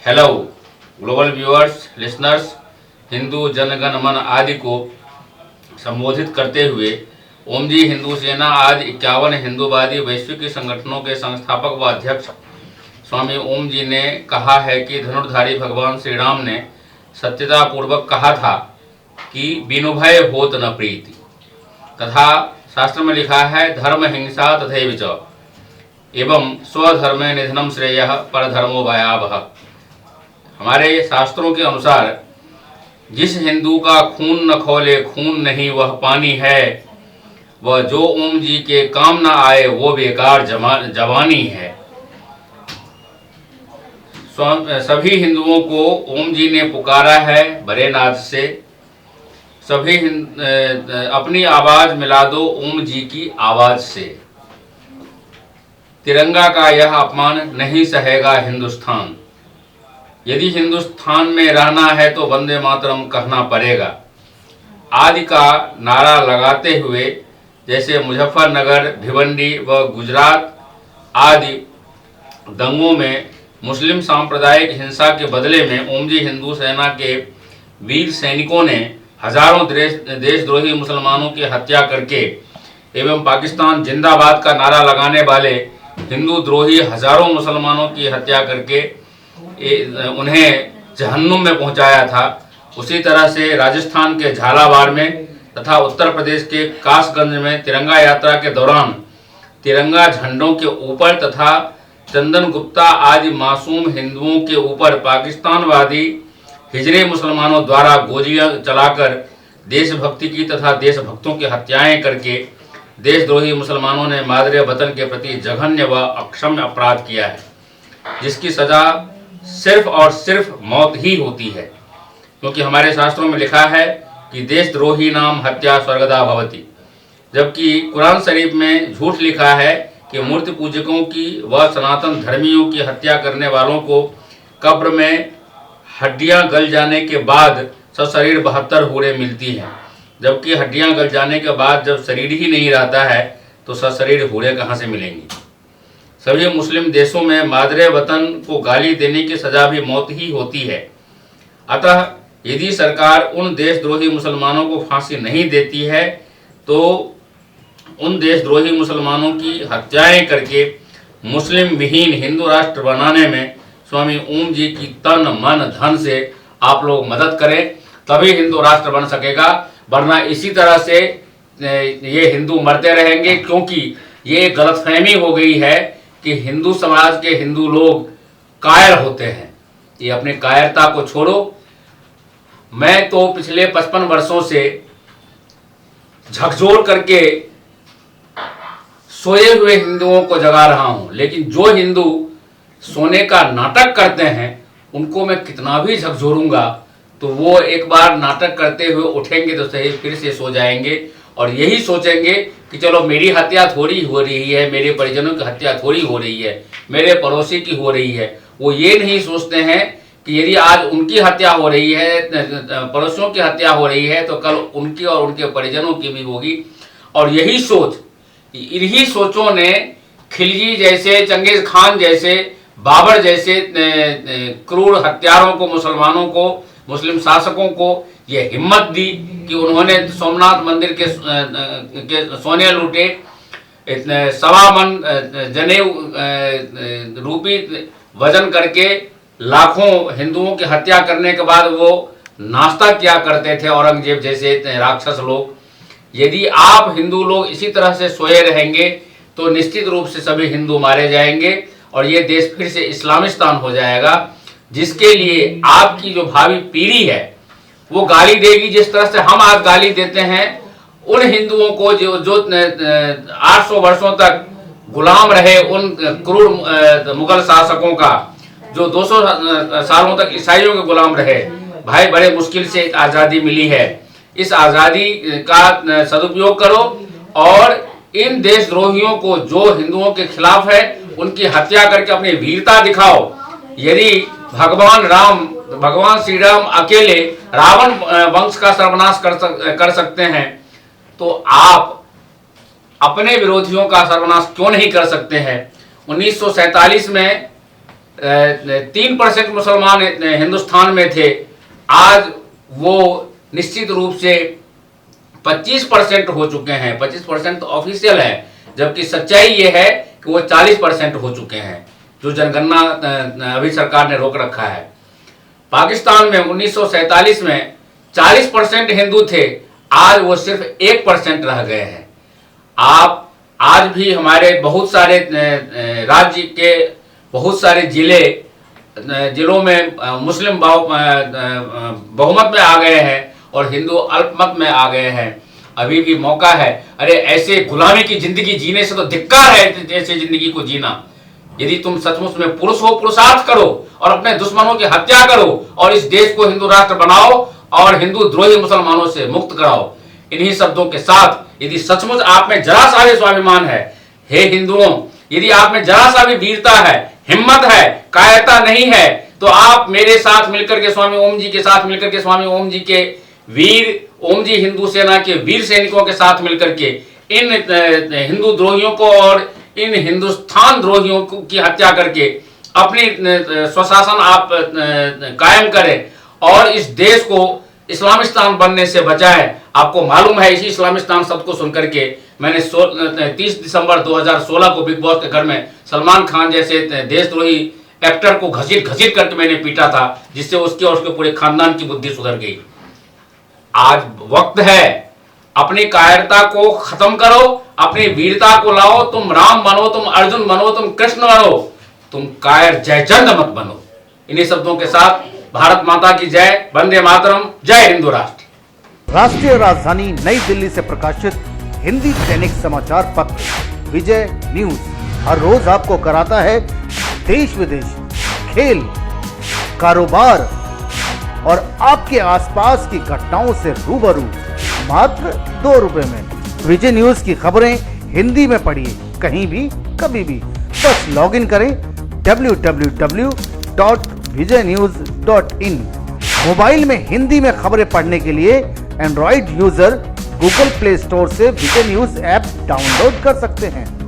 Hello global viewers, listeners, Hindu जनगण मन आदि को संबोधित करते हुए ओम जी हिंदू सेना आज 51 हिंदूवादी वैश्विक संगठनों के संस्थापक व अध्यक्ष स्वामी ओम जी ने कहा है कि धनुर्धारी भगवान श्री राम ने सत्यता पूर्वक कहा था कि बिनु भय होत न प्रीति, तथा शास्त्र में लिखा है धर्म हिंसा तथैव च एवं स्वधर्मे निधनम श्रेयः परधर्मो भयावह। हमारे शास्त्रों के अनुसार जिस हिंदू का खून न खौले खून नहीं वह पानी है, वह जो ओम जी के काम न आए वो बेकार जवानी है। सभी हिंदुओं को ओम जी ने पुकारा है बड़े नाद से। सभी अपनी आवाज मिला दो ओम जी की आवाज से। तिरंगा का यह अपमान नहीं सहेगा हिंदुस्तान। यदि हिंदुस्तान में रहना है तो वंदे मातरम कहना पड़ेगा आदि का नारा लगाते हुए, जैसे मुजफ्फरनगर, भिवंडी व गुजरात आदि दंगों में मुस्लिम सांप्रदायिक हिंसा के बदले में ओम जी हिंदू सेना के वीर सैनिकों ने हजारों देशद्रोही मुसलमानों की हत्या करके एवं पाकिस्तान जिंदाबाद का नारा लगाने वाले हिंदू द्रोही हजारों मुसलमानों की हत्या करके उन्हें जहन्नुम में पहुंचाया था। उसी तरह से राजस्थान के झालावाड़ में तथा उत्तर प्रदेश के कासगंज में तिरंगा यात्रा के दौरान तिरंगा झंडों के ऊपर तथा चंदन गुप्ता आदि मासूम हिंदुओं के ऊपर पाकिस्तानवादी हिजरे मुसलमानों द्वारा गोलियां चलाकर देशभक्ति की तथा देशभक्तों की हत्याएं करके देशद्रोही मुसलमानों ने मादरे वतन के प्रति जघन्य व अक्षम्य अपराध किया है, जिसकी सजा सिर्फ और सिर्फ मौत ही होती है। क्योंकि हमारे शास्त्रों में लिखा है कि देशद्रोही नाम हत्या स्वर्गदा भवति, जबकि कुरान शरीफ में झूठ लिखा है कि मूर्ति पूजकों की व सनातन धर्मियों की हत्या करने वालों को कब्र में हड्डियां गल जाने के बाद सशरीर 72 हूरें मिलती हैं। जबकि हड्डियां गल जाने के बाद जब शरीर ही नहीं रहता है तो सशरीर हूरें कहाँ से मिलेंगी। सभी मुस्लिम देशों में मादरे वतन को गाली देने की सजा भी मौत ही होती है। अतः यदि सरकार उन देशद्रोही मुसलमानों को फांसी नहीं देती है तो उन देशद्रोही मुसलमानों की हत्याएं करके मुस्लिम विहीन हिंदू राष्ट्र बनाने में स्वामी ओम जी की तन मन धन से आप लोग मदद करें, तभी हिंदू राष्ट्र बन सकेगा। वरना इसी तरह से ये हिंदू मरते रहेंगे, क्योंकि ये गलतफहमी हो गई है कि हिंदू समाज के हिंदू लोग कायर होते हैं। ये अपनी कायरता को छोड़ो। मैं तो पिछले 55 वर्षों से झकझोर करके सोए हुए हिंदुओं को जगा रहा हूं, लेकिन जो हिंदू सोने का नाटक करते हैं उनको मैं कितना भी झकझोरूंगा तो वो एक बार नाटक करते हुए उठेंगे तो सही फिर से सो जाएंगे और यही सोचेंगे कि चलो मेरी हत्या थोड़ी हो रही है, मेरे परिजनों की हत्या थोड़ी हो रही है, मेरे पड़ोसी की हो रही है। वो ये नहीं सोचते हैं कि यदि आज उनकी हत्या हो रही है, पड़ोसियों की हत्या हो रही है, तो कल उनकी और उनके परिजनों की भी होगी। और यही सोच, इन्हीं सोचों ने खिलजी जैसे, चंगेज खान जैसे, बाबर जैसे क्रूर हत्यारों को, मुसलमानों को, मुस्लिम शासकों को ये हिम्मत दी कि उन्होंने सोमनाथ मंदिर के सोने लूटे, 1.25 मन जनेऊ रूपी वजन करके लाखों हिंदुओं की हत्या करने के बाद वो नाश्ता किया करते थे औरंगजेब जैसे राक्षस लोग। यदि आप हिंदू लोग इसी तरह से सोए रहेंगे तो निश्चित रूप से सभी हिंदू मारे जाएंगे और ये देश फिर से इस्लामिस्तान हो जाएगा, जिसके लिए आपकी जो भावी पीढ़ी है वो गाली देगी। जिस तरह से हम आज गाली देते हैं उन हिंदुओं को जो 800 वर्षों तक गुलाम रहे उन क्रूर मुगल शासकों का, जो 200 सालों तक ईसाइयों के गुलाम रहे। भाई बड़े मुश्किल से आज़ादी मिली है, इस आज़ादी का सदुपयोग करो और इन देशद्रोहियों को जो हिंदुओं के खिलाफ है उनकी हत्या करके अपनी वीरता दिखाओ। यदि भगवान श्री राम अकेले रावण वंश का सर्वनाश कर सकते हैं तो आप अपने विरोधियों का सर्वनाश क्यों नहीं कर सकते हैं। 1947 में 3% मुसलमान हिंदुस्तान में थे, आज वो निश्चित रूप से 25% हो चुके हैं। 25% तो ऑफिशियल है, जबकि सच्चाई ये है कि वो 40% हो चुके हैं, जो जनगणना अभी सरकार ने रोक रखा है। पाकिस्तान में 1947 में 40% हिंदू थे, आज वो सिर्फ 1% रह गए हैं। आप आज भी हमारे बहुत सारे राज्य के बहुत सारे जिलों में मुस्लिम बहुमत में आ गए हैं और हिंदू अल्पमत में आ गए हैं। अभी भी मौका है। अरे ऐसे गुलामी की जिंदगी जीने से तो धिक्कार है, ऐसे जिंदगी को जीना। यदि तुम सचमुच में पुरुष हो, पुरुषार्थ करो और अपने दुश्मनों की हत्या करो और इस देश को हिंदू राष्ट्र बनाओ और हिंदू द्रोही मुसलमानों से मुक्त कराओ। इन्हीं शब्दों के साथ यदि सचमुच आप में जरा सा भी स्वाभिमान है, हे हिंदुओं, यदि आप में जरा सा भी वीरता है, हिम्मत है, कायरता नहीं है, तो आप मेरे साथ मिलकर के स्वामी ओम जी के साथ मिलकर के स्वामी ओम जी के वीर ओम जी हिंदू सेना के वीर सैनिकों के साथ मिलकर के इन हिंदू द्रोहियों को और इन हिंदुस्तान द्रोहियों की हत्या करके अपनी स्वशासन आप कायम करें और इस देश को इस्लामिस्तान बनने से बचाएं। आपको मालूम है, इसी इस्लामिस्तान शब्द को सुनकर के मैंने 30 दिसंबर 2016 को बिग बॉस के घर में सलमान खान जैसे देशद्रोही एक्टर को घसीट करके मैंने पीटा था, जिससे उसके और उसके पूरे खानदान की बुद्धि सुधर गई। आज वक्त है, अपनी कायरता को खत्म करो, अपनी वीरता को लाओ। तुम राम बनो, तुम अर्जुन बनो, तुम कृष्ण बनो, तुम कायर जयचंद मत बनो। इन्हीं शब्दों के साथ भारत माता की जय, वंदे मातरम, जय हिंदू राष्ट्र। राष्ट्रीय राजधानी नई दिल्ली से प्रकाशित हिंदी दैनिक समाचार पत्र विजय न्यूज हर रोज आपको कराता है देश विदेश, खेल, कारोबार और आपके आसपास की घटनाओं से रूबरू मात्र 2 रुपए में। विजय न्यूज की खबरें हिंदी में पढ़िए कहीं भी कभी भी। बस लॉगिन करें www.vijaynews.in। मोबाइल में हिंदी में खबरें पढ़ने के लिए Android user Google play store से विजय न्यूज ऐप डाउनलोड कर सकते हैं।